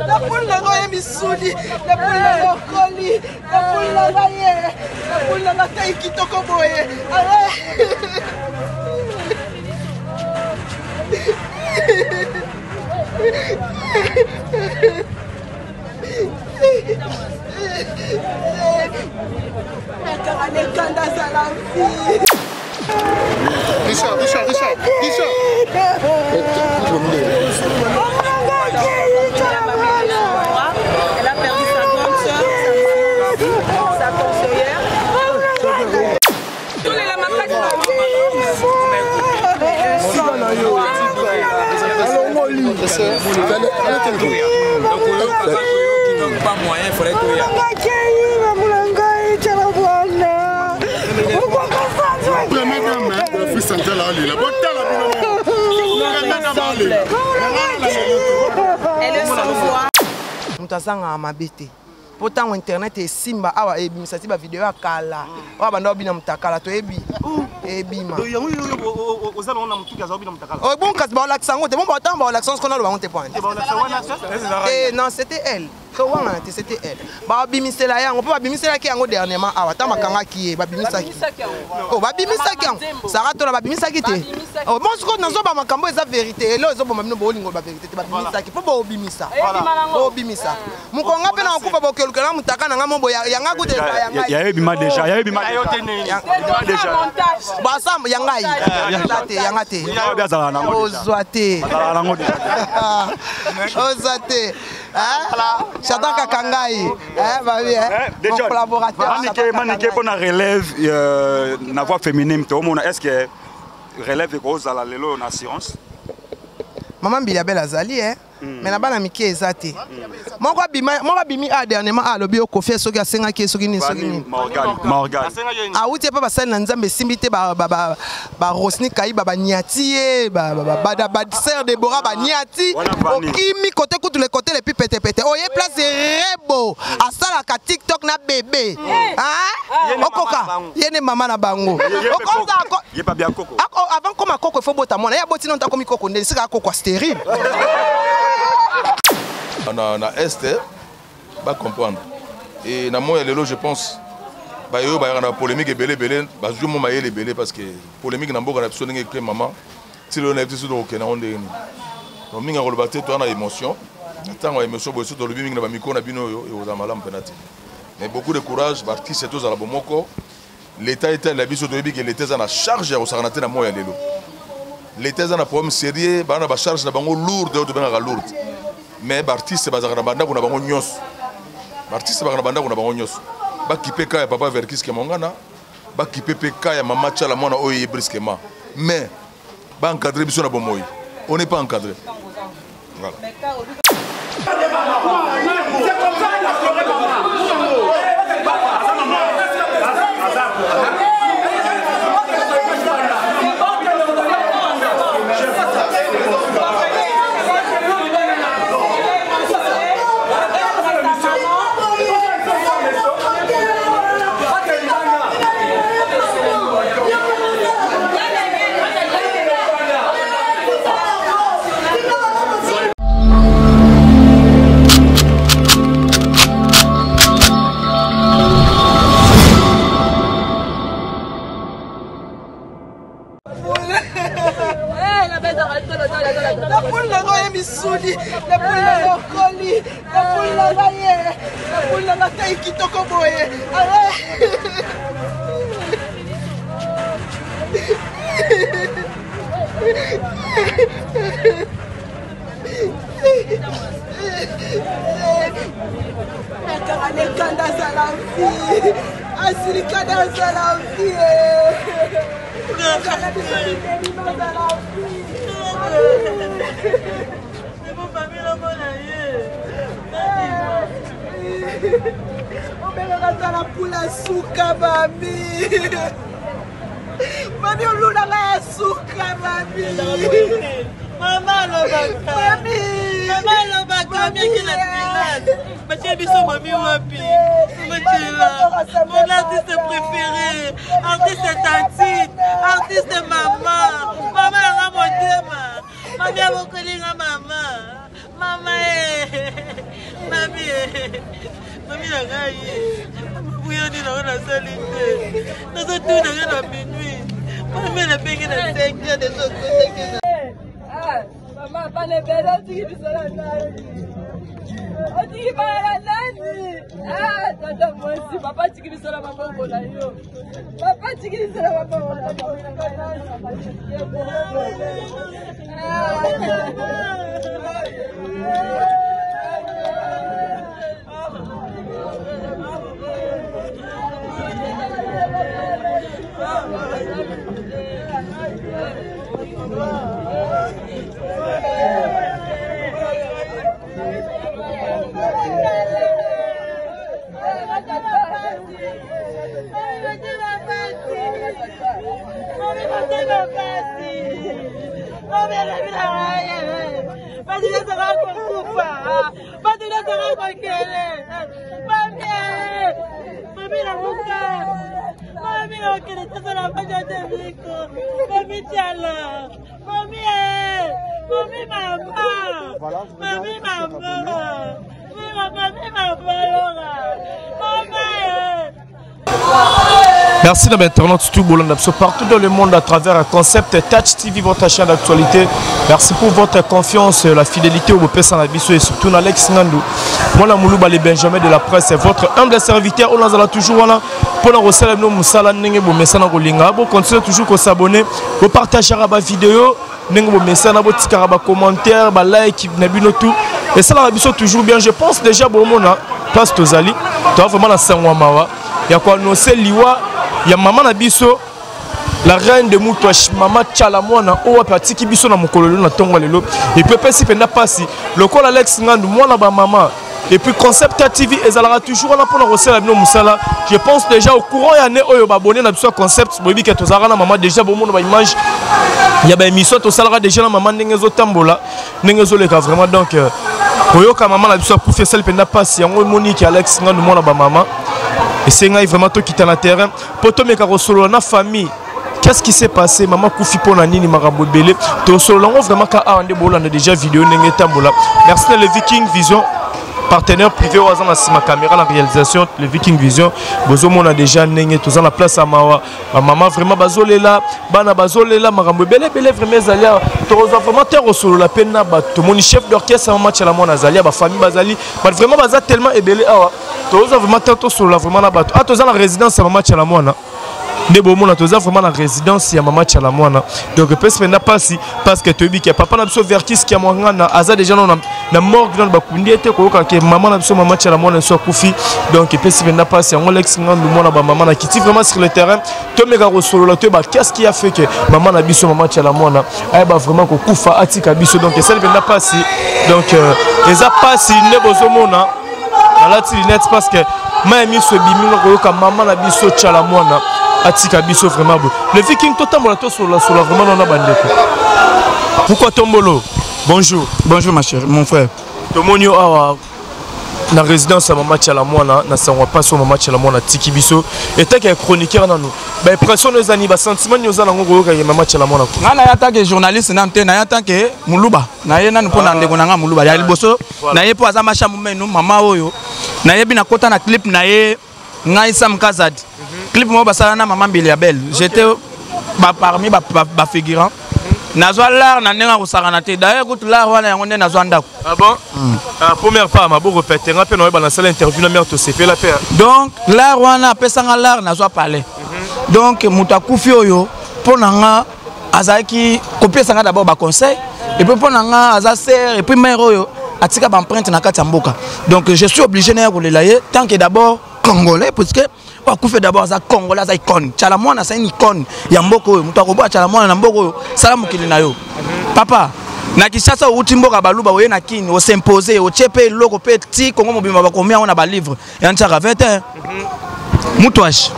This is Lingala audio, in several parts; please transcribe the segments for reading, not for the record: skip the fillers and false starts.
La poule n'a missouli, la poule n'a coli, la poule n'a vaillé, la poule n'a taille qui t'a comboyé. Richard. Elle a perdu sa grande soeur, sa conseillère. Tous les lamacaques pas moyen, il faudrait tout y aller. Elle est sans voix. Mutazanga mabete. Pourtant internet est simba awa ebimisa ba vidéo akala. Wa banda obina mutakala to ebi. Ebima. Oh bon kas ba l'accent ngote bon ba tant ba l'accent qu'on a le honte point. Eh non, c'était elle. C'était elle. Ba bimisa la yango pa bimisa ki yango dernièrement awa ta makanga ki ba bimisa ki. Oh ba bimisa ki yango. Sara to la ba bimisa ki te. Oh bon ce qu'on nazo ba makambo eza vérité. Elo ezo bomba bino bo lingo ba vérité te ba bimisa ki. Po bo bimisa. Bo bimisa. Mukonga pe na okupa bo kelukela mutaka na ngambo yanga gute yanga. Ya ebima déjà, ya ebima déjà. Ba sam yanga yi. Yanga te. Ozwate. Ozwate. J'attends Kakangaï. Mon collaborateur. Manique pour la relève, la voix féminine, est-ce que relève est à la lelo en assurance? Maman Bilabel Azali, mais là-bas, la Mickey est zate. Moi, bimi a dernièrement à l'objet au cofé, ce gars, c'est un qui est sogini. Morgan. Ah oui, tu peux passer dans un simité, Rosni Kaï, Niati, Badser Deborah, Niati, Kimi, côté coup, tous les côtés, les pipes, pété. Oh, il y a place de Rebo, à ça, la TikTok, na bébé. Hein? Okoka, il y a des mamans na bango. Il n'y a pas bien coco. Avant comme un coco, il faut botter mon. Il y a botti non, t'as comme coco, c'est un coco stérile. On a Est, va comprendre. Et dans moi, je pense, il y a une polémique et belé, je vais me belé parce que polémique n'a pas besoin de maman. Si on est sur le canal, on est donc minga rebatté toi na émotion. Tant on émotion, bosso to le minga na miko na bino et aux amalam penati. Mais beaucoup de courage, parti c'est tous à la bomoko. L'État était la biso de que l'État a charge au saranaté na moya lelo. L'État a un problème sérieux, ba na ba charge na bango lourde de benga lourde. Mais l'artiste c'est bazaka na banda kuna bango nyos. L'artiste ba na banda kuna bango nyos. Ba kipeka ya papa verkis ke mongana, ba kipeka ya mama chala mona oye briskement. Mais ba encadrer biso na bomoyi. On n'est pas encadré. Voilà. La poule n'a missouli, la poule n'a coli, la poule n'a vaillé, la poule n'a taille qui t'a comboyé. C'est bon, famille, la bonne. la poule à souka, mami. Mami, on loue la souka, mami. Maman, le bac, qui l'a mami, mon artiste préféré, artiste tantine, artiste maman. Maman, elle mon thème. Maman, elle m'a connu maman. Maman, Mami, la gaille. Oui, on est dans la saline. Nous sommes tous dans la minuit. Maman, elle a payé la 5 heures de son côté. Maman, pas les belles, tu dis ça là. On dit pas la nani. Ah, tata moi aussi, papa tu dis ça la maman pour la yo. Papa tu dis ça la maman pour la Merci d'avoir internautes tout partout dans le monde à travers un concept Touch TV, votre chaîne d'actualité. Merci pour votre confiance, la fidélité au Bopé Sanabiso et surtout Alex Ngandou. Moi, la Moulouba, les Benjamin de la presse, votre humble serviteur. On a toujours là pour nous recevoir nos moussala n'engé bo messana golinga. Bo continuez toujours à s'abonner, vous partagez la vidéo, n'engé bo messana, bo tikara ba commentaire, ba like, n'abino tout. Et ça la biso toujours bien. Je pense déjà bon mona place Tozali. Tu as vraiment la Sangwamawa. Il y a quoi nous c'est liwa. Il y a maman Nabiso, la reine de Moutouach, maman Tchalamouana, Owa Patiki Biso na Mokololo na Tongo Lelo. Et puis si penda passi, le col Alex Ngandou, moi là bas maman. Et puis Concept TV, et ça toujours là pour nous recevoir la Moussala. Je pense déjà au courant il y a Oyo abonné na Biso Concept, bobi que tozara na maman déjà bon monde ba image. Il y a ba émission to salara déjà na maman Nengezo Tambola, Nengezo le cas vraiment donc Oyo ka maman na Biso pour faire celle penda passi, yango Monique Alex Ngandou moi là bas maman. Et c'est vraiment toi qui t'es dans le terrain. Pour toi, solo na famille. Qu'est-ce qui s'est passé? Maman Koufi pour Nani Marabo Belé. Tu solo vraiment qu'à Ande Bola, on a déjà vidéo Nengue Tambola. Merci le Viking Vision, partenaire privé au hasard dans ma caméra, la réalisation, le Viking Vision. Bozo on a déjà Nengue, tous en la place à Mawa. Maman vraiment bazolela, bana bazolela, Marabo Belé vraiment Zalia. Tu reçois vraiment terre solo la peine na ba. Tout mon chef d'orchestre maman Tchalamouana Zalia, ba famille Bazali. Vraiment baza tellement ébélé awa. Toza vraiment tantôt sur la vraiment la bateau. Ah toza la résidence à maman Tchalamouana. Nebo mona toza vraiment la résidence à maman Tchalamouana. Donc peut se n'a pas si parce que tu dis que papa n'a pas vertis qui a mangana aza déjà non na morgue dans bakundi était ko que maman n'a pas maman Tchalamouana soit koufi. Donc peut se n'a pas si on Alex Ngandou mona ba maman na kiti vraiment sur le terrain. To mega solo la to ba qu'est-ce qui a fait que maman n'a biso maman Tchalamouana ay ba vraiment ko koufa atika biso donc ça ne n'a pas si donc les a pas si nebo zomona la net parce que Miami se bimi ko maman na biso Tchalamouana atika biso vraiment beau le Viking totalement sur la vraiment on a bandeko. Pourquoi Tombolo? Bonjour ma chère mon frère Tomonio awa na résidence à maman Tchalamouana na sangwa pas sur maman Tchalamouana tiki biso et tant que chroniqueur na nous ba impression nos ani ba sentiment nos ala ngoko ka maman Tchalamouana na ya tant que journaliste na mte na ya tant que muluba na ye na mpona ndeko na nga muluba ya liboso na ye po azama cha mumenu mama oyo na ye bina kota na clip na ye ngai Sam Kazad clip mo basala na maman Biliabel j'étais parmi ba figurant nazwa l'art na nenga kosakana te d'ailleurs écoute l'art wana yango nde nazwa ndako. Ah bon? Première fois ma beau répéter rappel na ba salle interview na mère to CP la paix. Donc l'art wana pesanga l'art nazwa parler. Donc mutakufi oyo pona nga azaki kopesa nga d'abord ba conseil et puis pona nga aza ser et puis mère oyo atika ba empreinte na kati ya mboka. Donc je suis obligé na kolela ye tant que d'abord congolais parce que Koufi d'abord za congolais za icône Tchalamouana c'est une icône ya mboko oyo mutu akoboa Tchalamouana na mboko oyo sala mokili na yo papa na Kinshasa outi mboka baluba oye na kini o s'imposer o tchepe loko pe ti Congo mobimba ba combien on a ba livre et en tchara 20 ans Moutouache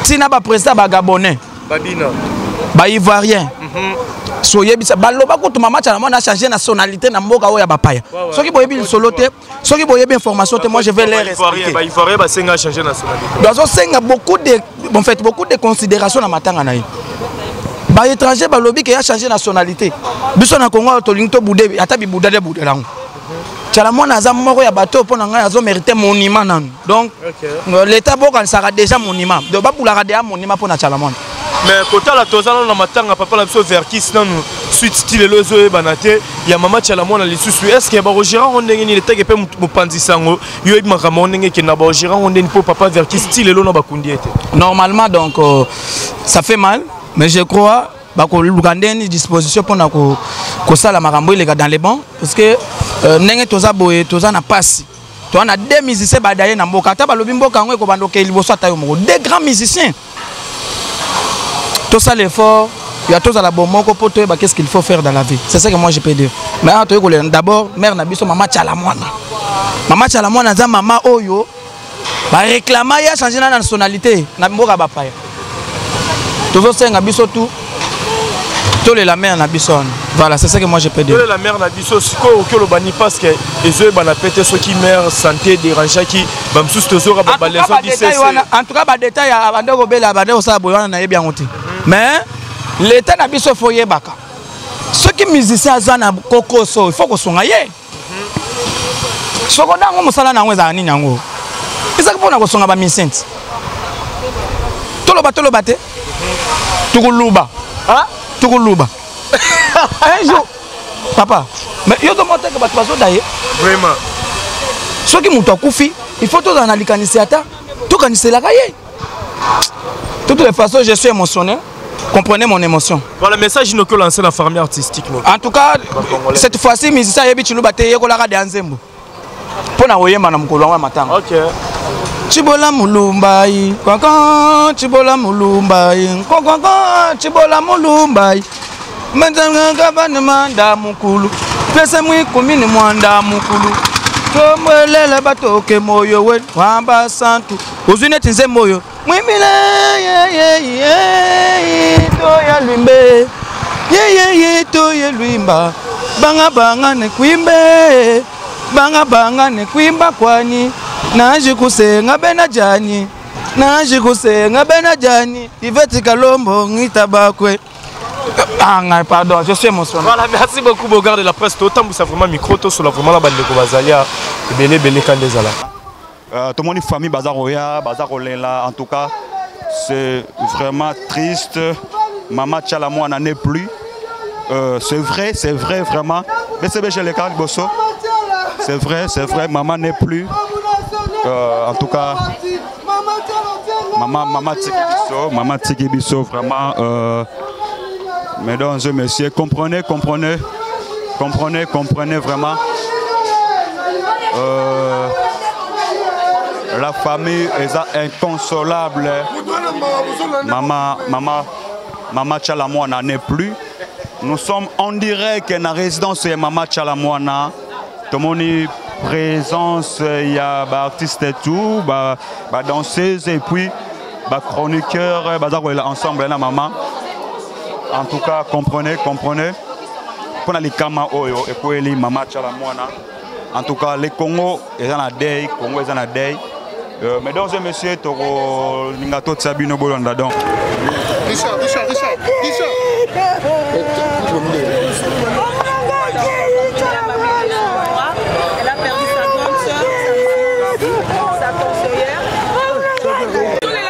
tina ba président ba gabonais Babina ba ivoirien soye bisa baloba ko to mama tchala mona changer nationalité na mboka oya ba paya soki boyebi solo te soki boyebi information te moi je vais les expliquer ba ivoirien ba senga changer nationalité dozo senga beaucoup de considération na matanga na ye ba étranger ba lobby que a changé nationalité biso na Congo to lingto boudé ata bi boudade boudelango tchala mona za moko ya bateau pour na nga azo mériter monument nan donc l'état boka sera déjà monument donc ba boulaka déjà monument pour na tchala mona mais kota la tozana na matanga papa la biso verkis nanu suite style lozo e banate ya mama tchala mona lisusu est-ce que ba gérant on ndenge ni le teke pe mopanzi sango yo e makama ndenge ke na ba gérant on ndenge pour papa verkis style lo na bakundi ete normalement donc ça fait mal. Mais je crois que une disposition pour que ça la marambo il est dans les bancs parce que n'engé toza boye toza na passe toi on a deux musiciens badaye na mboka ta balobi mboka ngo ko bandoke liboso tayo moko deux grands musiciens tout ça l'effort il y a tous à la bomoko pour toi qu'est-ce qu'il faut faire dans la vie c'est ça que moi je peux dire mais d'abord mère na biso mama tchala mwana za mama oyo ba réclamer ya changer na nationalité na mboka ba paya toujours senga biso tout tole la mère na biso voilà c'est ça que moi je peux dire tole la mère na biso siko que le bani parce que ezo bana pété ce qui mère santé dérange qui bamsus tozora ba leçon qui c'est en tout cas ba détail abandoko bela abandoko ça boyana na yebi ngote mais l'état na biso foye baka ceux qui musiciens azana kokoso il faut ko songa ye soko dango musala na ngweza nini yango isaka pona ko songa ba misent tolo bate Tukuluba. Ah? Tukuluba. Un jour. Papa, mais yo demande que tu vas d'ailleurs. Vraiment. Ce qui m'a koufi, il faut tout analyser kanisiata, tout kanise la cahier. De toutes les façons, je suis émotionné. Comprenez mon émotion. Voilà le message que lancer la famille artistique. En tout cas, cette fois-ci, musicien yebi chiluba te yeko la radio Nzembo. Pour na oyemba na mukolo wa matanga. OK. Chibola mulumbai, kaka chibola mulumbai, kaka chibola mulumbai. Manzanga gavana manda mukulu, pesa mwi kumini mwanda mukulu. Tomwelele batoke moyo we, wamba santu, uzine tinze moyo. Mwimile toya lwimbe, toya lwimba, banga ne kwimbe, banga ne kwimba kwani. Naji kusenga bena jani, naji kusenga bena jani, iveti kalombo ngitabakwe. Ah, pardon, je suis émotionné. Voilà, merci beaucoup, Bogard de la presse. Autant vous savez vraiment micro, tout sur la vraiment la bande de Kovazalia, belé Kandezala. Tout le monde est famille Bazaroya, Bazarolela. En tout cas, c'est vraiment triste. Maman Tchala n'en est plus. C'est vrai, vraiment. Mais c'est bien chez les cas, Bosso. C'est vrai, maman n'est plus. En tout cas, maman Tikibiso, vraiment. Mesdames et messieurs, comprenez vraiment. La famille est inconsolable. Maman Tchala n'en est plus. Nous sommes en direct dans la résidence de Maman Tchala. Tout le monde est présence, il y a des artistes et tout, des danseuses et puis des chroniqueurs, ensemble là maman. En tout cas, comprenez. Pour les Kama Oyo et pour les Maman Tchala Mwana. En tout cas, les Congo est en deuil, Congo est en deuil. Mesdames et messieurs, Toro Ningato Tsabino Bolanda donc. Richard. Elle a perdu sa grande soeur, sa conseillère. Tous les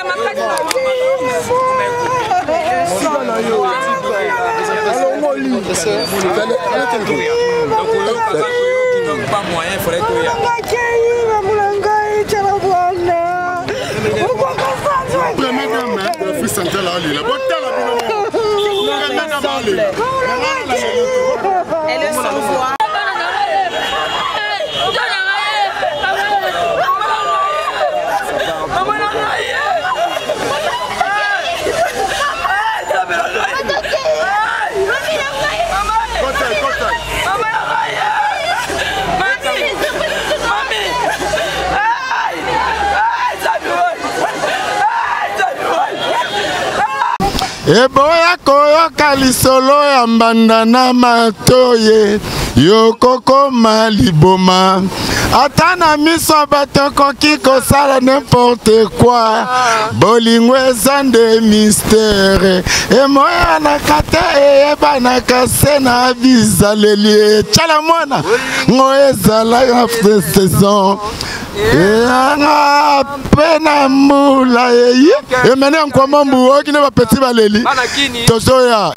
pas moyen, il faudrait tout y aller. Elle est sans voix. eboya koyoka lisolo ya mbanda na matoye yokokoma liboma ata na miso bato koki kosala n'importe quoi bolingo eza nde mistere emoyanaka te eyebanaka se na bizaleli tyala mwana ngo ezala saison eyanga mpe na mbula eyi emene nkwama mbu okine bapeti baleli tozoya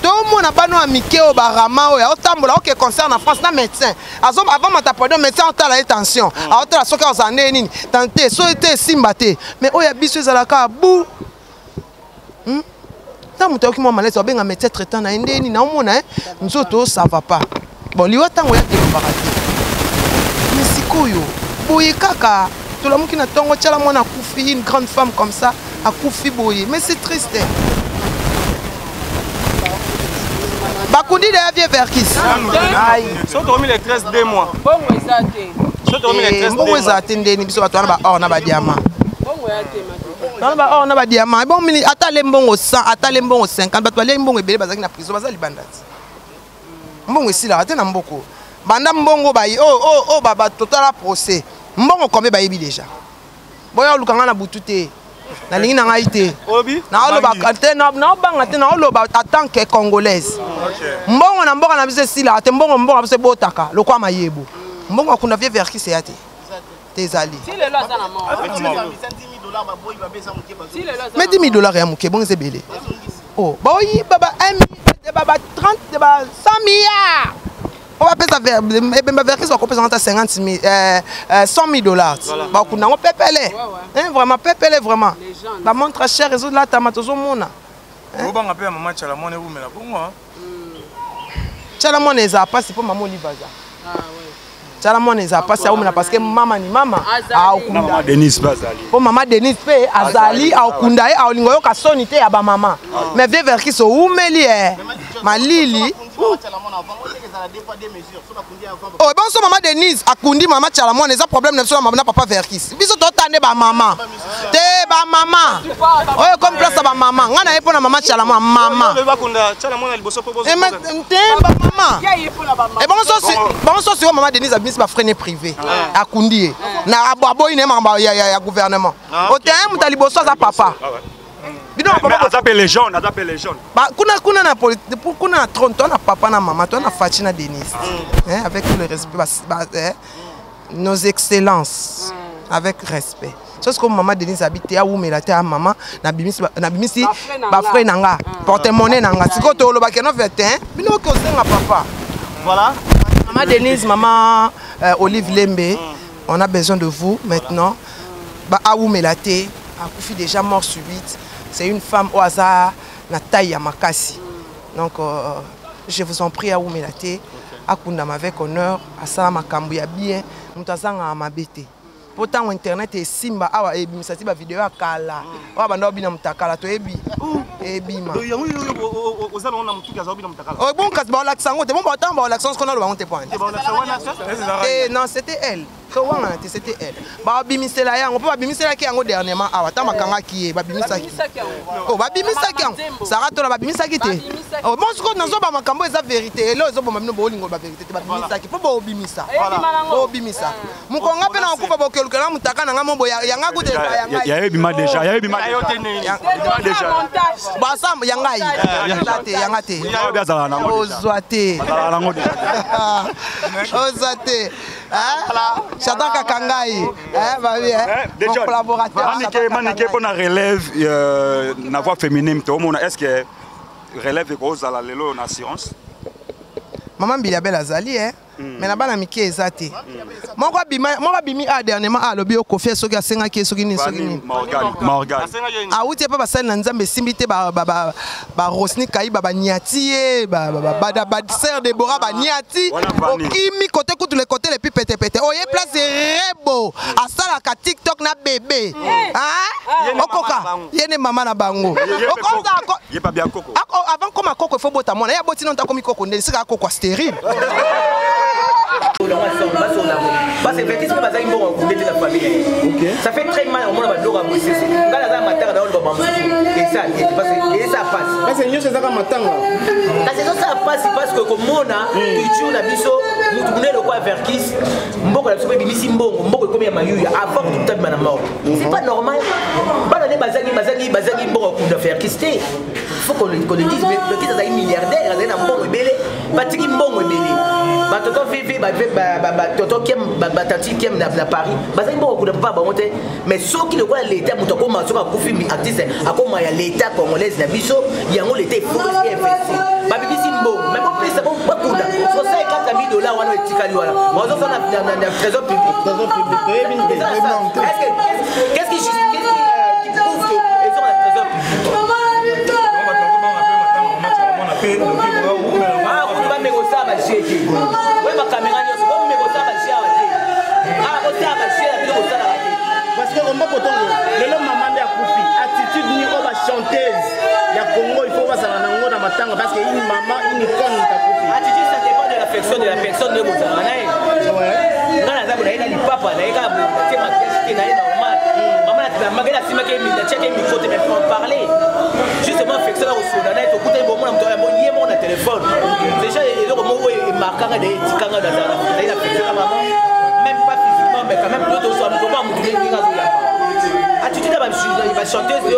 tomona bano ya mike oyo barama oyo aotambola oke concert na France na médecin avant matapodo médecin aotala ye tension aotala soki azala nde nini tante so ete esimba te mais oyo ya biso ezalaka bu ta moto ayoki mwa malaise abenga médecin traitant na ye nde nini naomona nzoto ça va pas bon liwa ntango ya telobaka te mais sikoyo boye kaka tolamuki na ntongo tyala mwana akufi une grande femme comme ça akufi boye mais c'est triste Bakundi de la vie Verkis. So dormi les 13 2 mois. Bongo ezate. So dormi les 13 2 mois. Bongo ezate ndeni biso batwana ba or na ba diamant. Bongo ezate ma. Twana ba or na ba diamant. Bon mini atale mbongo 100, atale mbongo 50, bato bale mbongo ebele bazaki na prison bazali bandati. Mbongo esila ate na mboko. Banda mbongo ba oh baba total procès. Mbongo combien ba yebi déjà. Boya lukanga na butute. Na lingi na ngai te na oloba te na banga te na oloba en tant que congolaise mbongo na mboka na biso sila te mbongo na biso botaka lokwa mayebo mbongo akunda vie Verkis ya te tezali si le loza na mort mais $10,000 ya muke bongo sebele oh boyi baba 1 million baba 30 baba 100 milliards on va payer Verkis va couper $100,000 $100,000 ba kuna ngo pepele vraiment pepele vraiment ba montre cher réseau là tamatozo mona obanga pe maman Chalamone ebumela bongo Chalamone eza pasi po maman Olivaza Chalamone eza pasi aumela parce que mama ni mama aokunda maman Denise bazali po maman Denise pe azali aokunda e aolingo yo ka sonité ya ba maman mais vie Verkis oumeli malili oh bon so maman Denise akundi maman Chalamone eza problème na so na papa Verkis biso to tande ba maman te ba maman oyo comme place ba maman ngana yepo na maman Chalamone maman ba kunda Chalamone liboso po bozo te ba maman et bon so si maman Denise abisi ba freiner privé akundi na aboyi ne mamba ya gouvernement o te muta liboso za papa Azape les jeunes. Kuna na politique, kuna na tronton na papa na maman, toi na Fachi na Denise. Avec le respect, nos excellences, avec respect. C'est ce que maman Denise habite à Oumela te à maman na bimisi ba frère nanga, porte-monnaie nanga. Siko to lo ba keno vetin, bino ko senga papa. Voilà. Maman Denise, maman Olive Lembe, on a besoin de vous maintenant. Ba à Oumela te, akufi déjà mort subite. C'est une femme au hasard, na taille à Makassi. Donc, je vous en prie à Oumelate, à Kundam avec honneur, à Salama Kambuya bien, Moutazanga à Mabete. Pourtant, Internet est simba, ah, et bim, ça c'est ma vidéo à Kala. Ah, bah, non, bina mutakala, to ebi. Ebi, ma. Oh, bon, quand on l'accent, on bon, attends, on l'accent, qu'on a le honte point. Non, c'était elle. C'était elle. Bah bimisa la ya, on peut bimisa la ki yango dernièrement awa ta makanga ki ba bimisa ki. Oh ba bimisa ki. Sara to la ba bimisa ki te. Oh bon ce qu'on nazo ba makambo eza vérité. Là ozo ba mamino bo lingo ba vérité te ba bimisa ki. Po bo bimisa. Bo bimisa. Mukonga pe na okupa bo kelukela mutaka na ngamo bo yanga ku te yanga. Ya ebima déjà, ya ebima déjà. Ba sam yanga yi. Yanga te. Ozwate. Ozwate. J'adore Kakangaï. Mon collaborateur. Maniké pour la relève, la voix féminine, est-ce que relève est à la lelo en assurance? Maman Bilabel Azali, mais la bana Mickey est zate. Moi, bimi a dernièrement à l'objet au coffre, ce qui a 5 ans qui est Morgan. Ah, où tu pas passé l'ensemble, simité, Rosni Kaï, Niati, Sœur Déborah, Niati, Kimi, côté, tous les côtés, les plus pété. Oh, il y a place de Rebo, à ça, la TikTok, na bébé. Hein? Okoka, il y a une maman na bango. Il n'y a pas bien coco. Avant, comme un coco, il faut botter mon. Il y a botti non, t'as commis coco, c'est un coco stérile. Ça fait très mal au monde de l'eau. Et ça passe. Ça passe parce que comme on a culture la biso, nous tournons le quoi vers qui mboko la biso bimisi mbongo, mboko comme ya mayu avant tout tabi na mort. C'est pas normal. Bana ne bazangi mboko pour faire kister. Il faut qu'on le dise mais qui ça est milliardaire, ça na mbongo belé, batiki mbongo belé. Ba toto vivi ba toto kem ba tati kem na Paris. Bazangi mbongo pour pas ba monter mais ceux qui le voient l'état muto ko ma soka kufi mi artiste akoma ya l'état congolaise na biso yango l'état faut investir. Ba bibisi mbongo mais bon plus c'est bon pas cool. So ça $4 000 wana etikali wana. Mozo ça na trésor public. Qu'est-ce qui prouve que ils ont un trésor public? Ah, on va me ça ba cheke. Ouais ba caméra nyo so me ça ba cheke. Ah, on ça ba cheke ko ça la. Parce que on va kotongo. Lelo maman de akufi attitude ni ko ba chanteuse. Ya Congo il faut pas ça na ngo na matanga parce que une maman une femme takufi. Attitude ça dépend de l'affection de la personne de votre anaï. Ouais. Ngana za bona ina ni papa na ika bu te ma question na normal. Maman la magana sima ke mi na cheke mi faut te me parler. Justement affection au soda na to kuta bo mona mto ya bon yemo na téléphone. Déjà il est comme et marquant de tikanga da ina affection la maman. Même pas physiquement mais quand même d'autres so mto ba mutu ni ngazo ya. Attitude ba chanteuse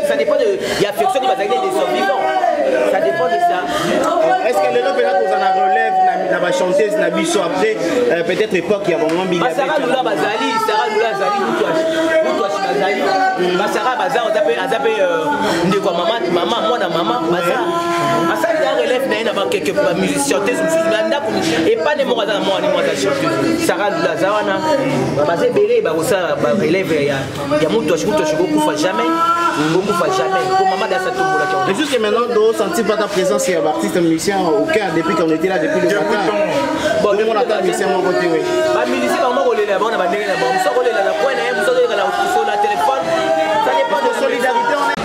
ça dépend de l'affection il va gagner des survivants. Ça dépend de ça. Est-ce que les gens peuvent vous en relève la chanteuse na biso après peut-être époque il y a vraiment big. Sarah Lula Bazali mutu Bazali. Sarah Bazali on appelle ndeko maman moi na maman Bazali. Ça il relève na quelques musiciennes et pas ne moi dans moi chanteuse. Sarah Lula Zawana Bazali belé ba ça relève ya mutu kufa jamais. Pour maman dans cette tombola. Mais jusqu'à maintenant, nous sentir pas ta présence sur l'artiste musicien au cœur depuis qu'on était là depuis le matin. Bon, nous on attend musicien mon côté oui. Ba musicien on va là on a bandé là on sort là la point on sort là sur la téléphone. Ça dépend de solidarité on est.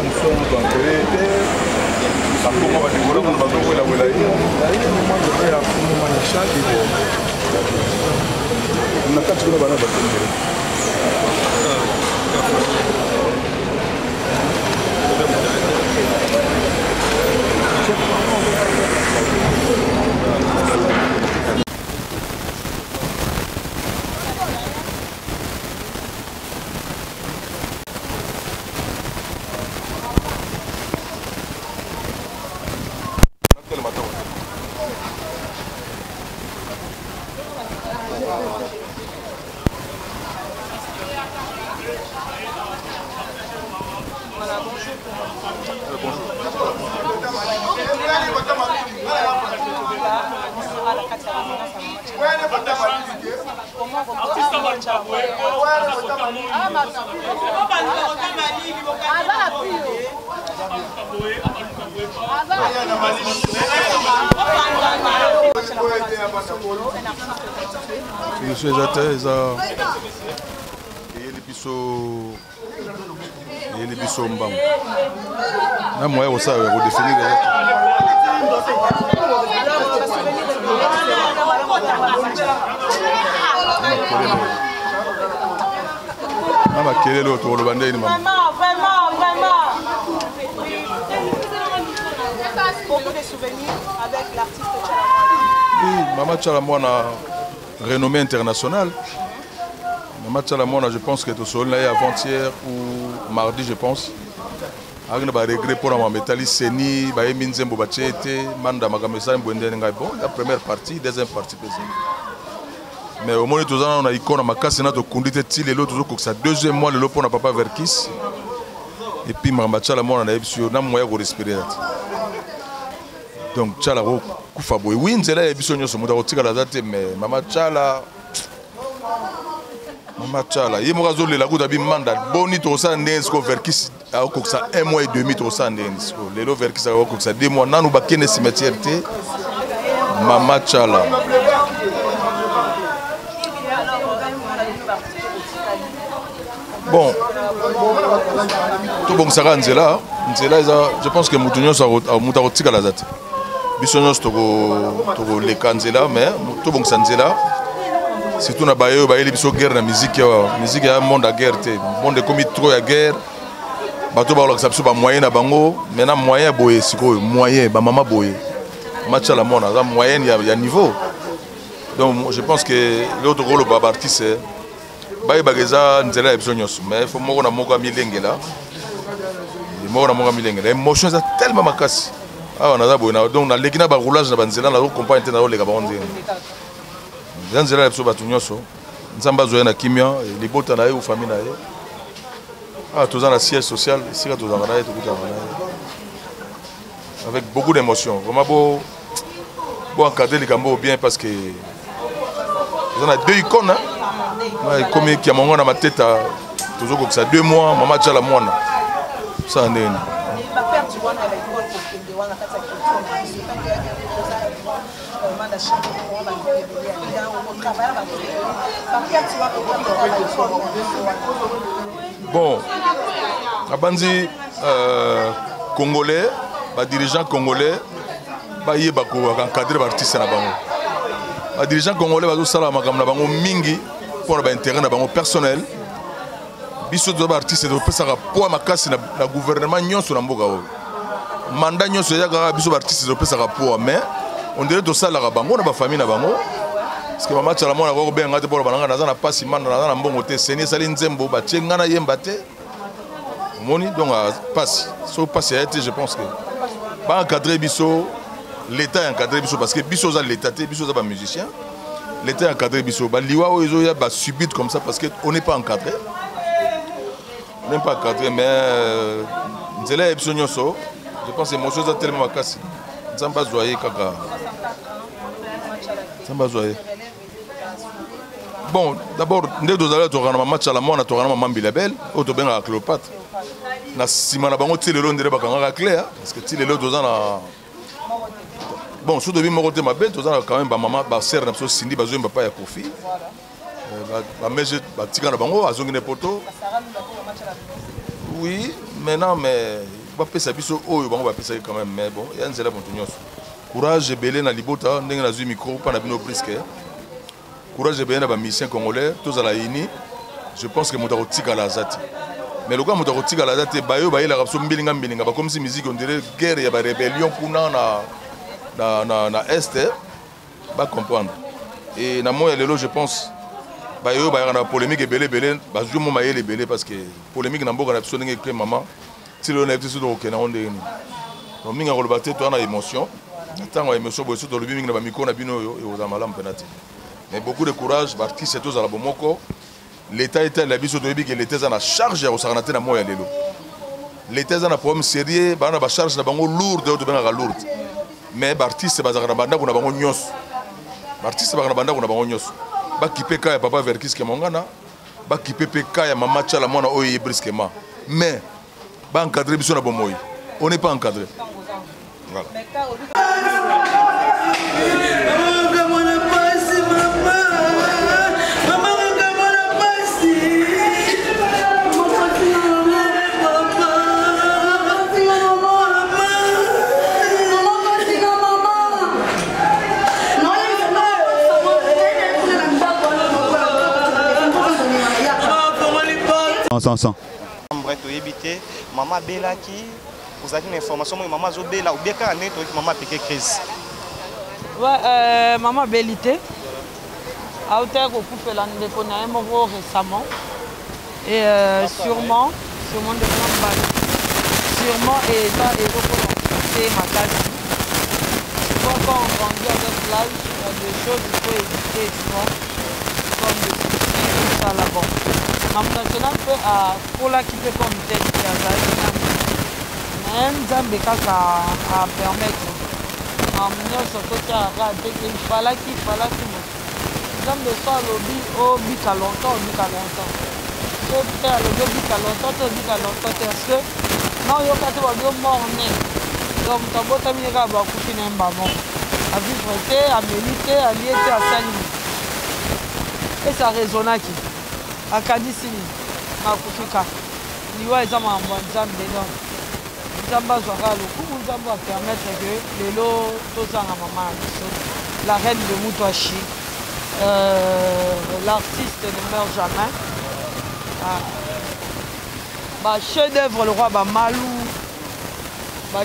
Nous sommes dans par contre on va décoller on va trouver la voilà. On a pas de problème là-bas. Je suis les biso mbam. Na moya osa redéfinir. Mama kelelo to lo bandeni mama. Vraiment. Beaucoup de souvenirs avec l'artiste Tchalamwana. Oui, Mama Tchalamwana renommée internationale. Mama Tchalamwana, je pense que tout seul là avant-hier ou mardi je pense. Agna ba regret pour ma métalli seni ba eminzembo ba chete manda makamesa mbwende ngai bon la première partie deuxième partie mais au moins tous on a icône makasi na to kundite ti lelo to ko sa deuxième mois lelo pour na papa Verkis et puis Mama Tchalamwana na ebisio na moya ko respirer donc Tchala ko kufa boy oui nzela ebisio nyoso muda ko tikala zate mais Mama Tchala yemo kazo lela kuda bi manda boni to sa ndensko Verkis a ko sa 1 mois et demi to sa ndensko lelo Verkis a ko sa 2 mois nanu ba kene cimetière te Mama Tchala bon tout bon ça nzela je pense que mutunyo sa muta ko tikala zate biso nyonso tokoleka nzela mais tobongisa nzela surtout na baye oyo bayeli biso guerre na musique awa musique ya monde ya guerre te monde ekomi trop ya guerre bato bakolakisa biso bamoyen na bango maintenant moyen boye sikoyo moyen bamama boye match la mona aza moyenne ya niveau donc je pense que l'autre rôle ba artiste bayebaka eza nzela ya biso nyonso mais fo moko na moko amilengela émotion eza tellement makasi awa naza boye donc naleki na baroulage na banzela nazocompagne te nazoleka bango ndenge eza nzela ya biso bato nyonso nzambe azwa ye na kimia libota na ye ou famille na ye awa toza na siège social esika tozalaka na ye tokutaka na ye avec beaucoup d'émotion vraiment bo encadrer likambo bien parce que toza na deux icônes ekomi kiamongo na mateta tozokokisa 2 mois mama tala mwana ça ndeni bon abandi congolais ba dirigeant congolais ba yeba ko encadrer ba artiste na bango ba dirigeant congolais bazosala makambo na bango mingi pour ba intérêt na bango personnel biso to ba artiste to pesaka poids makasi na gouvernement nyonso na mboka oyo mandat nyonso ya kaka biso ba artiste to pesaka poids mais on dirait to sala ka bango na ba famille na bango parce que mama tala mona ko benga te pour bananga naza na pasi man na mbongo te seni sali nzembo ba tchenga na yemba te moni donc passe so passe a été je pense que ba encadrer biso l'état encadrer biso parce que biso za l'état te biso za ba musicien l'état encadrer biso ba liwa o ezo ya ba subite comme ça parce que on n'est pas encadré mais nzela biso nyonso je pense émotion za tellement makasi nzamba zoyer kaka nzamba zoyer bon d'abord ndé dozala tokana ma match à la mona tokana ma Mbilabel o to benga Cléopâtre na sima na bango tilelo ndere bakanga clair parce que tilelo dozana bon sous debi moko te mabe tozana quand même ba maman ba sœur na biso Cindy bazomba pa ya Kofi ba mege ba tika na bango azongi ne poto oui maintenant mais ba pesa biso oyo bango ba pesa quand même mais bon ya nzela bonto nyonso courage belé na libota ndenge na zui micro pa na bino brisque courage belé na ba musicien congolais tozala ini je pense que moto tika la zati mais le gars moto tika la zati bayo ba ila rapso mbilinga ba comme si musique on dirait guerre ya ba rébellion kuna na est ba comprendre et na moya lelo je pense bayo ba na polémique belé ba jou mo mayele belé parce que polémique na mboka na biso ndenge que maman si le na biso do kena onde ni donc minga ko lobate to na émotion tango émotion bo so to lobi minga ba miko na bino yo za malam penati mais beaucoup de courage ba artiste to za la bomoko l'état était la biso to bi que l'état za na charge ya osarnate na moya lelo l'état za na problème sérieux ba na ba charge na bango lourde to benga lourde mais ba artiste ba za na banda ko na bango nyos ba artiste ba na banda ko na bango nyos ba kipeka ya papa Verkis ke mongana ba kipeka ya mama Tchala mona oyi brisquement mais ba encadrer biso na bomoyi on n'est pas encadré voilà ensemble éviter maman bela qui vous avez une information maman zo bela ou bien quand on est maman piqué crise ouais maman belité a été recoupé là nous connaissons récemment et sûrement de sûrement et ça et recommencer ma case quand on grandit avec l'âge il y a des choses qu'il faut éviter souvent comme le souci ça là-bas maintenant peu à pour la qui peut comme tête même Zambé kaka à permettre amener sur côté à regarder qu'il fallait Zambé soit lobby au bika longtemps so faire le lobby bika longtemps parce que non yo kate ba yo morné donc tabota minga ba kufina mbamo à vivre à mériter à lier à sani et ça résonne qui akadisini makufika liwa eza mambo nzambe donc Nzamba Zouara Lokumu, Nzamba va permettre que les lots, tous en maman, la reine de Moutouachi, l'artiste ne meurt jamais. Chef d'œuvre, le roi Malou,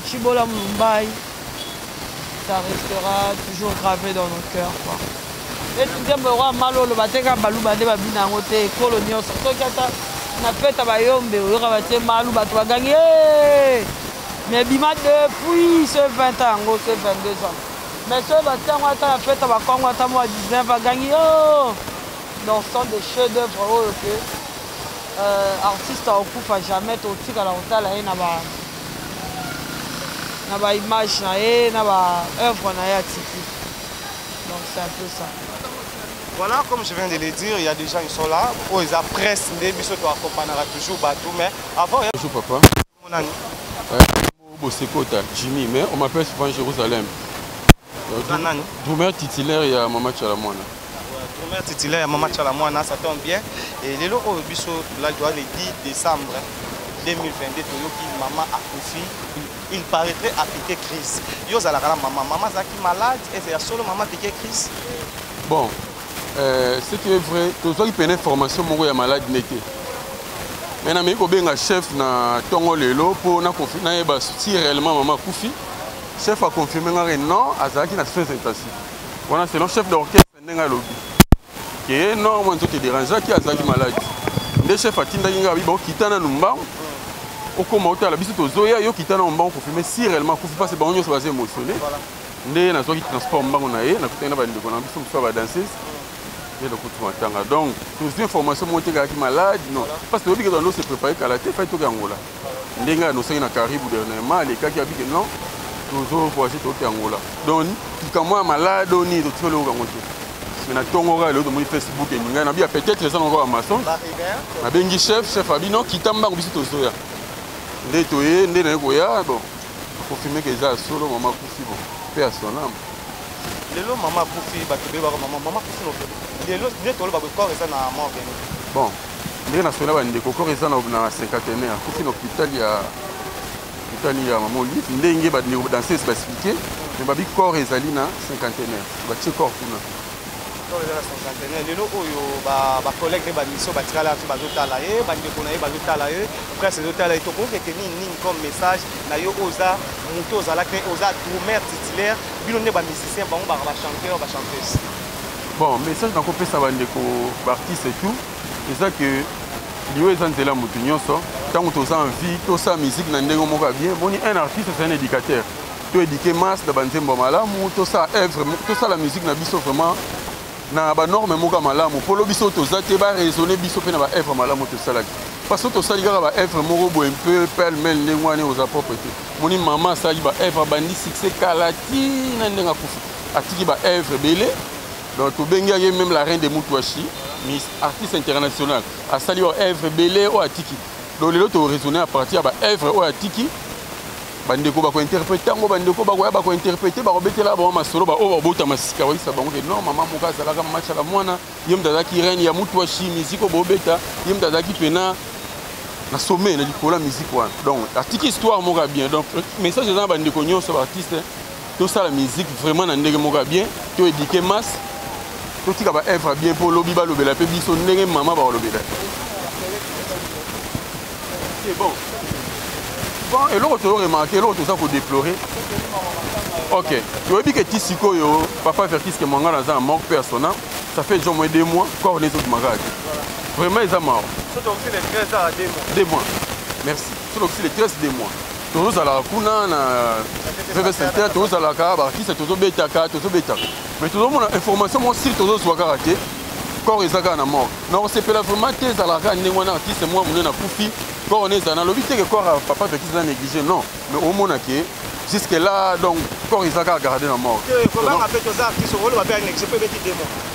Chibola Mumbai, ça restera toujours gravé dans nos cœurs. Et tout le roi Malou, le Bateka Balou, Bade Babina, Moté, Colonial, surtout quand on a fait à Bayombe, on a fait Malou, Batou a gagné. Mais Bima depuis ce 20 ans, ce 22 ans. Mais ce 20 ans, on a fait à Bakongo, on a 19 ans, gagné. Donc, ce sont des chefs d'œuvre que artistes ne coupent jamais, tout ce qu'on a na image na ye na œuvre na ya tiki. Donc c'est un peu ça. Voilà, comme je viens de le dire, il y a des gens qui sont là. Oh, ils apprécient des bisous, tu accompagneras toujours Batou, mais avant il y a bonjour papa. Mon ami. Bosekota, Jimmy, mais on m'appelle souvent Jérusalem. Drummer titulaire, il y a Maman Chalamouana. Drummer titulaire, il y a Maman Chalamouana, ça tombe bien. Et les locaux bisous, là, je dois le 10 décembre 2022, Maman a confié. Il paraîtrait à piquer crise. Yo zalakala maman zaki malade et c'est solo maman piquer crise. Bon, ce qui est vrai, tous ceux qui prennent formation mon malade n'était. Maintenant mais ko benga chef na tongo lelo pour na confirmer na si réellement maman Koufi. Chef a confirmé que non, azaki na soins intensifs. Voilà, c'est le chef d'orchestre ndenga lobi. Que non, moi je te dérange qui azaki malade. Le chef a tinda yinga bibo kitana numba. Au commentaire, la visite aux Zoya, yo qui t'a en banque confirmé si réellement Koufi passe bon, yo se émotionné. Né na zo qui transport banque on a na kutena ba ndeko na biso mso ba danseuse. Et le coup de tanga. Donc, toutes les informations montent qui malade, non. Parce que l'objet de nous se préparer qu'à la tête, fait tout Angola. N'enga nous sommes na Caribou dernièrement, les cas qui habitent non, toujours pour acheter au Angola. Donc, quand moi malade, on est de tout le monde. Mais na tongora le de Facebook et n'enga na bien peut-être les gens encore à maçon. Na bengi chef Abino qui tamba au bisito Zoya. Ndetoye ndene koya bon confirmer que ça solo maman Koufi bon paix à son âme. Lelo maman Koufi batube ba maman Koufi no lelo ndetolo ba corps ça na mort bien. Bon ndé national ba ndeko corps ça na cinquantenaire Koufi no hôpital ya maman Olive ndenge ba ndeko danser se expliquer mais ba bi corps ezali na cinquantenaire ba ti corps kuna. Corps ezali na cinquantenaire lelo oyo ba collègue ba mission ba tikala tu ba zotala ye ba ndeko na ye ba zotala ye presque zotala to ko ke ni comme message na yo oza moto ozala ke oza drummer titulaire bino ne ba musicien bango ba chanteur ba chanteuse. Bon message na ko pesa ba ndeko ba artiste et tout c'est ça que liyo ezanzela mutu nyonso tango toza en vie to sa musique na ndenge moko bien boni un artiste c'est un éducateur to éduquer masse da banzembo malamu to sa œuvre to sa la musique na biso vraiment na ba norme moka malamu polo biso toza te ba raisonner biso pe na ba œuvre malamu to salaki parce que to sali ga ba œuvre moko bo un peu pêle-mêle ndengwane aux propriété moni maman sali ba œuvre bandi succès kalati na ndenga Koufi atiki ba œuvre belé donc to benga même la reine de Moutouachi Miss artiste international a sali ba œuvre belé o atiki donc lelo to raisonner à partir ba œuvre o atiki bandeko ba ko interpréter ngo bandeko ba ko interpréter ba robetela ba masolo ba o ba bota masika wa isa bango non maman moka zalaka Maman Chalamouana yem dazaki reine ya Moutouachi musique o bobeta yem dazaki pena na sommet na likola musique wana donc article histoire moka bien donc message dans bandeko nyonso artiste tout ça la musique vraiment na ndenge moka bien to éduquer masse to tika ba œuvre bien pour lobi ba lobela pe biso ndenge maman ba lobela c'est bon. Bon, et l'autre, tu as remarqué, l'autre, ça faut déplorer. Ok. Tu as dit que Tissiko, papa Fertis, que mon gars a un manque personnel, ça fait déjà moins 2 mois, encore les autres magages. Vraiment, ils sont morts. C'est aussi les 13 à 2 mois. 2 mois. Merci. C'est aussi les 13 2 mois. Tous à la Kuna, VV Center, tous à la Kaba, qui c'est tous bêta, tous bêta. Mais tout le monde a information, mon style, tous soit karaté. Corps et Zaga na mort. Non, c'est pas vraiment tes à la gare, n'est-ce pas, c'est moi, mon Koufi. Quand on est dans le but que corps papa fait qu'ils ont négligé non mais au moins que jusque là donc corps ils ont gardé la mort.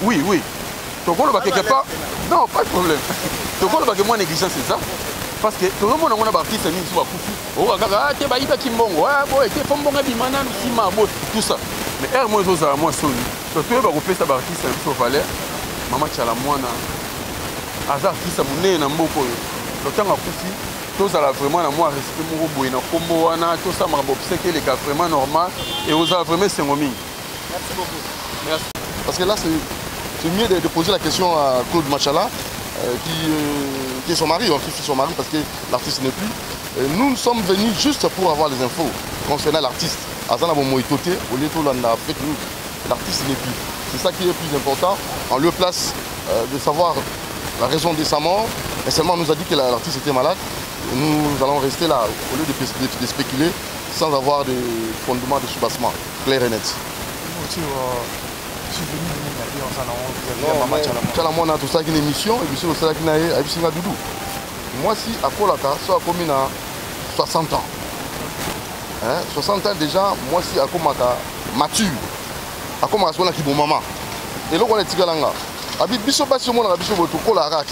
Oui oui. Donc on va quelque part non pas de problème. Donc on va que moi négligence c'est ça parce que tout le monde on a parti c'est mis sur Koufi. Oh gaga te ba ita kimbongo ah boy te fombonga bimana sima bo tout ça. Mais er moi zoza moi soni. Donc tu vas refaire ça parti c'est sur Valère. Maman Chalamouana. Hasard qui ça monnaie na mboko. Le temps a Koufi, tozala vraiment na moi respect moko boye na kombo wana tosamaka bobseke eleka vraiment normal et ozala vraiment esengo mingi. Merci beaucoup. Merci. Parce que là c'est mieux de poser la question à Claude Machala qui est son mari, qui fait son mari parce que l'artiste n'est plus. Et nous sommes venus juste pour avoir les infos concernant l'artiste. Azana Momoitote, au lieu de la fake news, l'artiste n'est plus. C'est ça qui est le plus important. En lieu place de savoir la raison de sa mort, et seulement on nous a dit que l'artiste était malade. Et nous allons rester là au lieu de spéculer sans avoir de fondement de soubassement clair et net. Chalamona tout ça qui est une émission et puis c'est ça qui n'a pas doudou. Moi si à Kolaka soit comme 60 ans. Hein? 60 ans déjà, moi si à Komaka mature. À Komaka soit qui bon maman. Et là on est tigalanga. Habite biso pas sur mon biso boto Kolaka.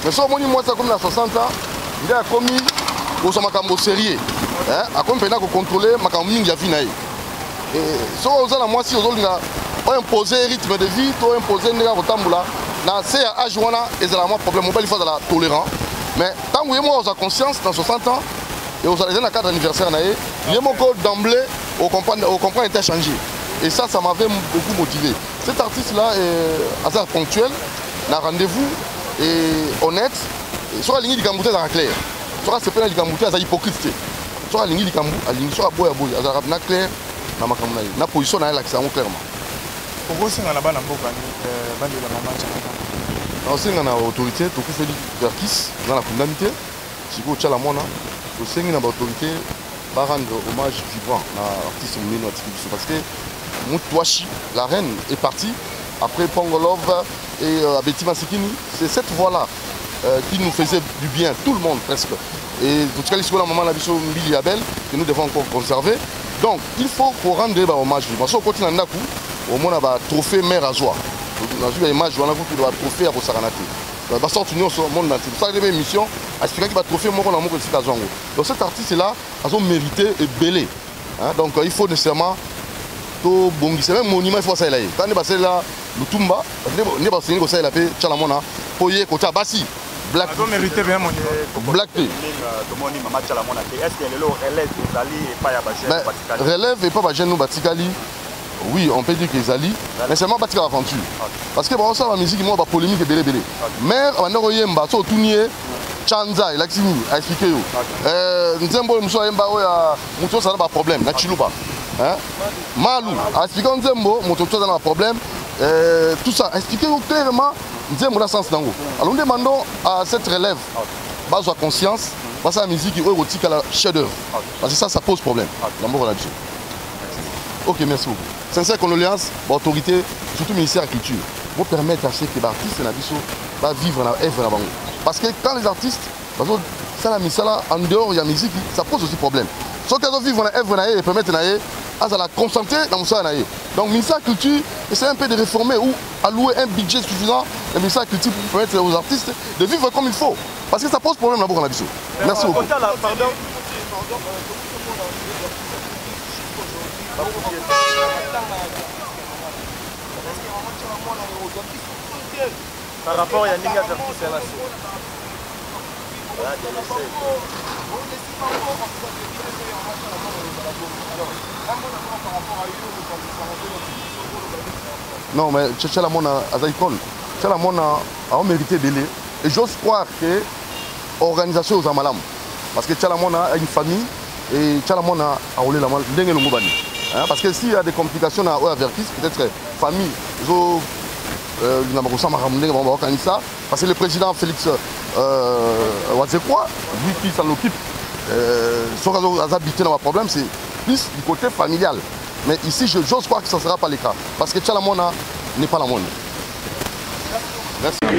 Mais soit moi ça comme 60 ans, il a commis au samakambo sérieux. Hein? À comme pena ko contrôler makambo mingi ya vinaï. Et so ozala moi si ozolinga imposer rythme de vie, imposer ndeka kotambola na c'est à âge wana ezala moi problème mobile faut la tolérant. Mais tant que moi on a conscience dans 60 ans et on a les 4 anniversaire naé, il mon code d'emblée au comprendre était changé. Et ça m'avait beaucoup motivé. Cet artiste là est assez ponctuel, n'a rendez-vous et honnête. Soit la ligne du Cambouté dans la clair. Soit c'est pas du Cambouté à hypocrite. Soit la ligne du Cambouté, la ligne soit boya boya, à clair na makamuna. Na position na l'accent clairement. Pourquoi c'est là-bas dans Boka bande de la maman Tchalaka? On sait qu'on a autorité, tout fait verkis dans la condamnité. Si vous avez la mona, on sait qu'on a autorité pour rendre hommage vivant à l'artiste Moulino parce que Moutouachi, la reine, est partie après Pongolov et Betty Masikini. C'est cette voie-là qui nous faisait du bien, tout le monde presque. Et en tout cas, c'est la maman la biso Mbili Abel que nous devons encore conserver. Donc, il faut rendre hommage vivant. Si on continue à Nakou, au moins on a un trophée mère à joie. Dans une image, on a un trophée à Bosaranate. On va sortir sur le monde entier. Ça, c'est une émission. Expliquer qu'il va trophée mon amour que c'est à Zongo. Donc cet artiste-là a son mérité et belé. Donc il faut nécessairement tout bon. C'est même monument il faut ça là. Quand on est passé là, le Tumba, on est passé là, la paix, Chalamona, Poye, Kota, Bassi. Black. On mérite bien mon Black P. Est-ce que le relève des alliés et pas à Bajen? Relève et pas Bajen nous Batikali. Oui, on peut dire qu'ils allient, mais c'est moi qui aventure. Parce que bon, ça la musique, moi, la polémique est belé. Mais on a eu un bateau tourné, Chanza, il a expliqué. Nous avons un ça n'a pas de problème, na Chiluba. Malou, a expliqué un ça n'a pas de problème. Tout ça, expliqué clairement, nous avons un sens d'ango. Alors nous demandons à cette relève, base de conscience, parce que la musique est érotique à la chef-d'œuvre. Parce que ça pose problème. Ok, merci beaucoup. Sincère condoléances, l'autorité, surtout le ministère de la Culture, vont permettre à ceux qui artistes va vivre dans l'œuvre. Parce que quand les artistes, ça en dehors de la musique, ça pose aussi problème. Sauf qu'ils vivent dans l'œuvre et permettent à la concentrer dans le ça. Donc le ministère de la Culture essaie un peu de réformer ou allouer un budget suffisant au ministère de la Culture pour permettre aux artistes de vivre comme il faut. Parce que ça pose problème là-bas dans la vision. Merci beaucoup. Par rapport à Yannick Avertis, c'est là. Non, mais Tchalamona a mérité délai. Et j'ose croire que l'organisation aux Amalam. Parce que Tchalamona a une famille et Tchalamona a roulé la main. Parce que s'il y a des complications à Avertis, peut-être famille, parce que le président Félix Wazekwa, lui qui s'en occupe, son habité dans le problème, c'est plus du côté familial. Mais ici, j'ose croire que ça ne sera pas le cas. Parce que Tchalamona n'est pas la monnaie. Merci. Il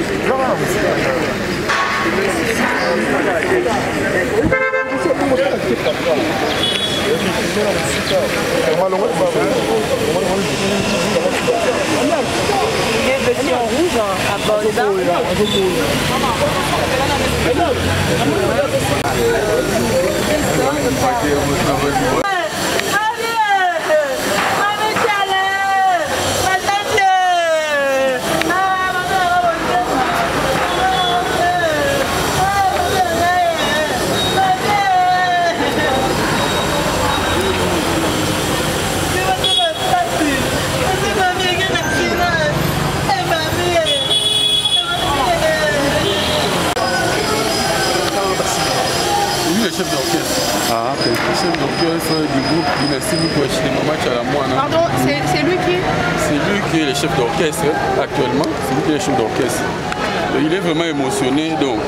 est vêtu en rouge à Bolda. chef d'orchestre du groupe Dynastie Moukoche de Maman Chalamouana. Pardon, c'est lui qui? C'est lui qui est le chef d'orchestre actuellement. C'est lui qui est le chef d'orchestre. Il est vraiment émotionné, donc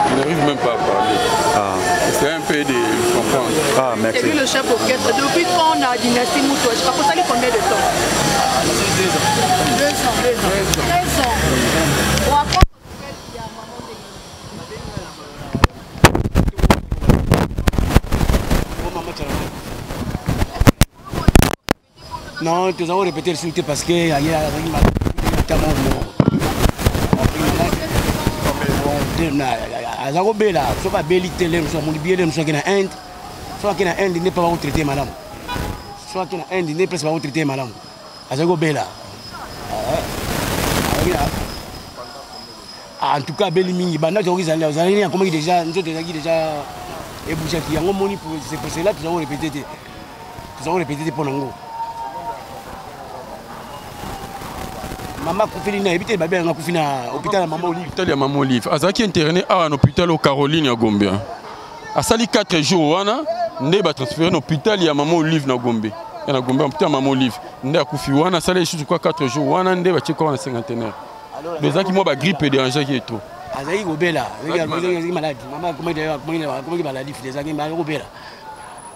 il n'arrive même pas à parler. C'est un peu de comprendre. C'est lui le chef d'orchestre. Depuis quand on a Dynastie Moukoche, par contre, ça lui combien de temps? 2 ans. 13 ans. Bon, après, non, nous avons répété le soutien parce que il y a en tout cas, c'est pour cela que nous avons répété pour nous. Maman Koufina, habité babé na Koufina, hôpital à Maman Olive. Hôpital à Maman Olive. Azaki interné à un hôpital au Caroline à Gombe. A sali 4 jours wana, ndé ba transféré à l'hôpital à Maman Olive na Gombe. Et na Gombe hôpital Maman Olive. Ndé a Koufi wana sali juste quoi 4 jours wana ndé ba tcheko na cinquantenaire. Les aki moi ba grippe déranger qui est trop. Azaki Gobela, azaki malade. Maman comment maladie les aki malade Gobela.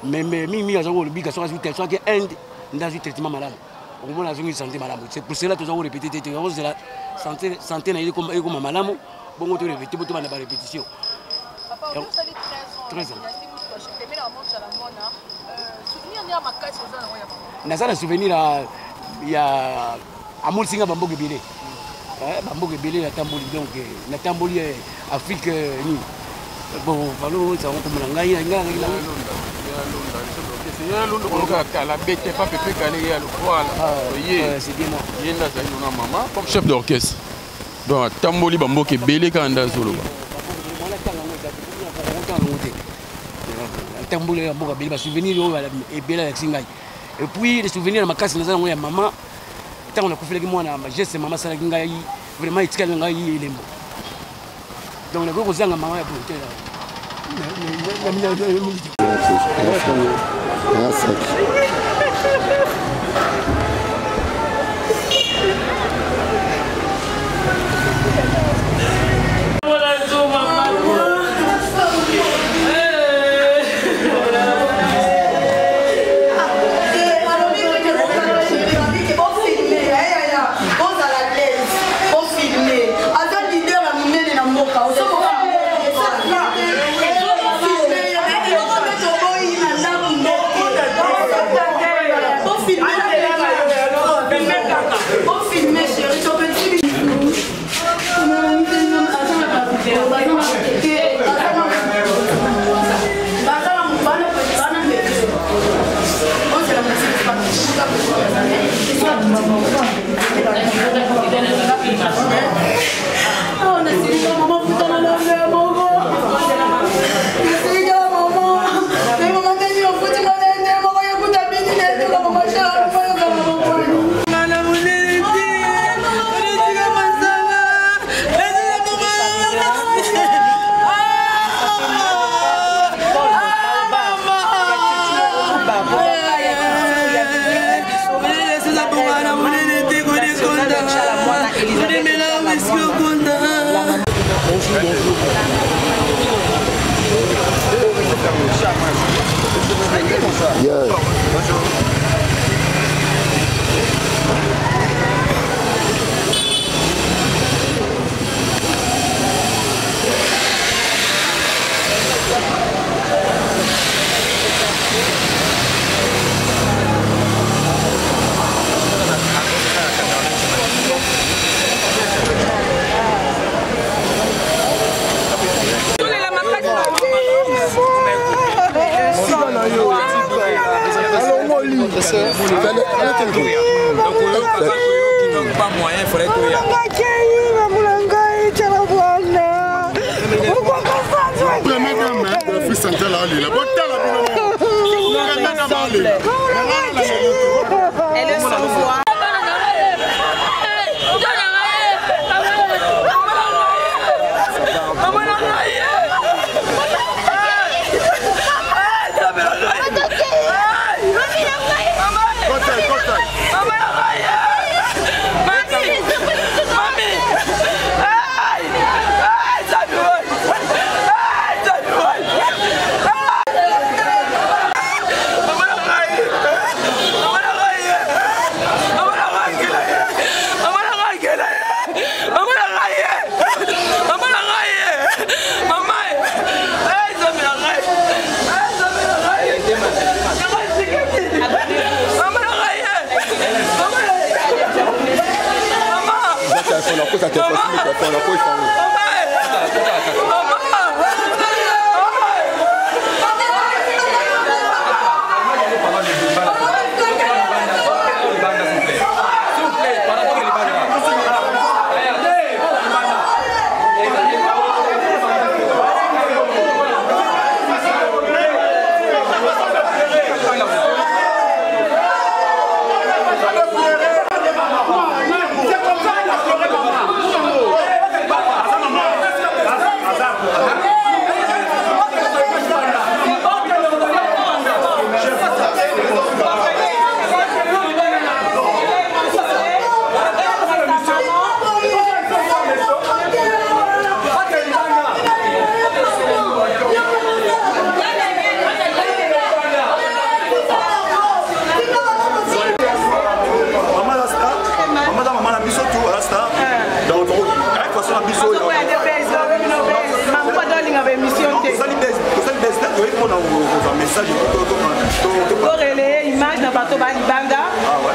Mais mi azako le bika soit que Inde dans un traitement malade. On a une santé malade. C'est pour cela que nous avons répété. La santé est comme malade. Bon, on a répété pour la répétition. 13 ans. Un souvenir, il y a Amour Singa Bambo Gebele. Bambo Gebele, la Tamboli, donc la Tamboli Afrique. Bon, voilà, ça va comme la comme chef d'orchestre. Donc, Tamboli Bambo qui est belé quand on a solo. Tamboli Bambo qui est souvenir et belé avec Singaï. Et puis, les souvenirs de ma casse, nous avons eu maman. Tant on a coupé les mois, ma geste, maman Salagingaï, vraiment, il tient le gaï et les mots. Donc, on a besoin de maman pour le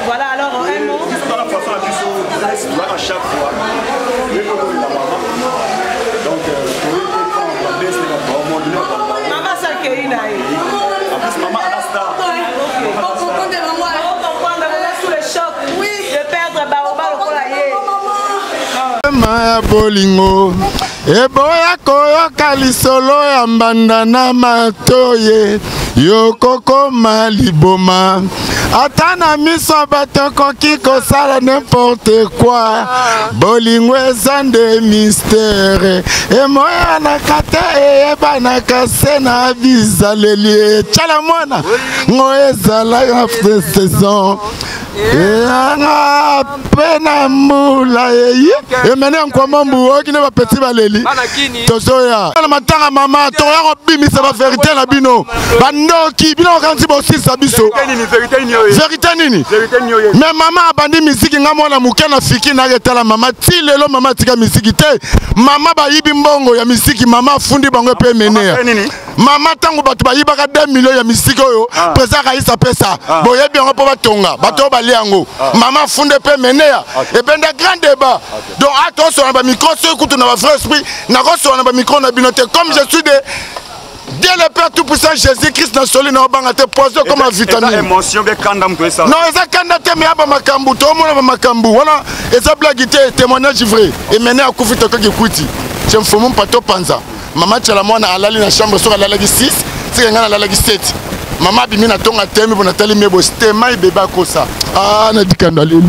Voilà, alors un mot. À chaque fois, Maman Sakeina. En plus, maman Anasta. Sous le choc de perdre Baoba au Kolaye. Maya bolingo eboya koyoka lisolo ya mbanda na matoye yokokoma liboma ata na miso bato koki kosala n'importe quoi bolingo eza nde mistere emoyanaka te eyebanaka se na bizaleli ecala mwana ngo ezalaka saison eyanga mpe na mbula eyi emene nkwama mbu okine bapeti baleli tozoya na matanga mama toya kobimisa baverité na bino bandoki bino okanisi bosilisa biso verité nini me mama abandi misiki nga mwana moke na fiki naketala mama ti lelo mama atika misiki te mama bayibi mbongo ya misiki mama afundi bango epe emeneya mama ntango bato bayibaka 2 millions ya misiki oyo presa kaisa pesa boyebi yango mpo batonga bato bali yango mama afundi epe emeneya ebenda grand débat donc atosola na bamikro soki kutu na bavrai esprit nakosola na bamikro na bino te comme je suis de Dieu le Père Tout-Puissant, Jésus-Christ n'a soli na banga te poison comme la vitamine. Émotion be kanda mko ça. Non, eza kanda te me aba makambu to mona makambu. Voilà, eza blague te témoignage vrai. Et maintenant akufi to ki kwiti. Je me fumu pato panza. Mama tchala mwana alali na chambre sur la lagi 6, c'est ngana la lagi 7. Mama bimi na tonga temi bona tali mebo stema ibeba kosa. Ah na dikanda lelu.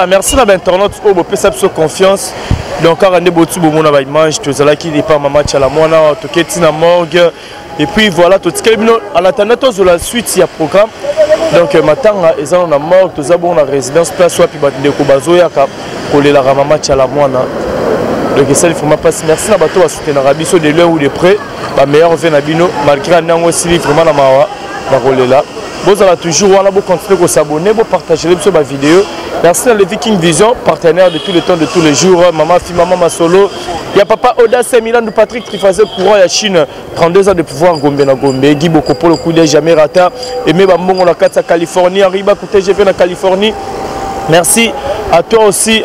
Merci à l'internaute au beau perception confiance. Donc, on a des botus pour mon image. Tout ça qui dépend maman Tchalamwana, Toketina Morgue. Et puis voilà, tout ce qui est en attendant de la suite, il y a programme. Donc, maintenant, ils ont mort, tout ça bon la résidence place soit puis de Kobazoya pour les la maman Tchalamwana. Donc, ça il faut passer. Merci à bateau à soutenir Rabiso de l'heure ou de près. La meilleure vient à Bino malgré un an aussi vraiment la mawa. Vous allez toujours, vous continuer à s'abonner, vous partager les vidéos. Merci à le Viking Vision, partenaire de tous les temps, de tous les jours. Maman Fi, Maman Masolo. Il y a Papa Oda Milan de Patrick qui faisait courant à Chine. 32 ans de pouvoir Gombe na Gombe. Guy Bokopo, le coup de jamais rata. Et même Bambongo la Katsa Californie. Arriba Kouté, j'ai fait en Californie. Merci à toi aussi.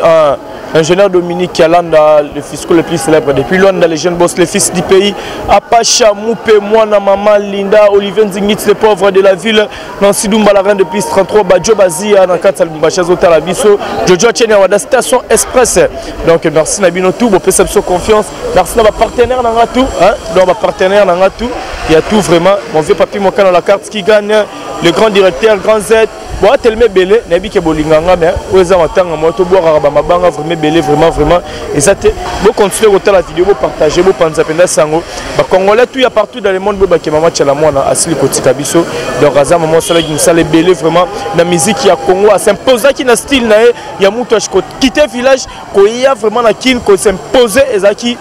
Ingénieur Dominique Kialanda, le fisco le plus célèbre depuis Luanda, les jeunes boss, les fils du pays. Apacha, Moupé, Moana, Maman, Linda, Olivier Nzingitz, les pauvres de la ville. Nancy Dumba, la reine depuis 33, Badjo Bazia, Nakat Salbachazota, la Bisso, Jojo Tchène, Wada Station Express. Donc merci Nabino tout, pour perception confiance. Merci à ma partenaire dans tout. Donc ma partenaire dans tout. Il y a tout vraiment. Mon vieux papy, mon canal, la carte qui gagne. Le grand directeur, grand Z. Bon, tellement belé, n'abi que bolinganga, mais où est-ce que tu as boire vraiment belé, vraiment. Et ça, vous continuez à la vidéo, vous partagez, vous pensez à sango. Congolais, tout y a partout dans le monde, vous avez maman Tchalamouana, assis le côté Kabiso. Donc, Raza, maman, ça les belé vraiment. La musique, il y a Congo, à s'imposer qui n'a style, il y a Moutouach, quitter le village, il y a vraiment la kin, qui s'imposer, et ça qui.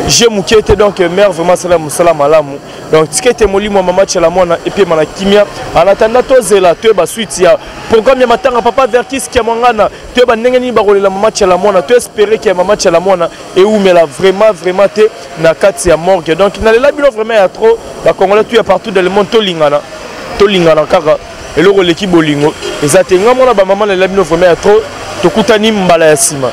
J'ai moukété donc mère vraiment salam alamu donc tikete moli moi maman Tchalamouana et puis mana kimia en attendant to zela to ba suite ya programme ya matanga papa vertis ki mangana to ba ndengeni ba kolela maman Tchalamouana to espérer que maman Tchalamouana et où mais là vraiment te na kati ya morgue donc na lela bilo vraiment ya trop ba congolais tout ya partout dans le monde to lingana kaka et le l'équipe bolingo et ça te ngamona ba maman lela bilo vraiment ya trop to kutani mbala ya sima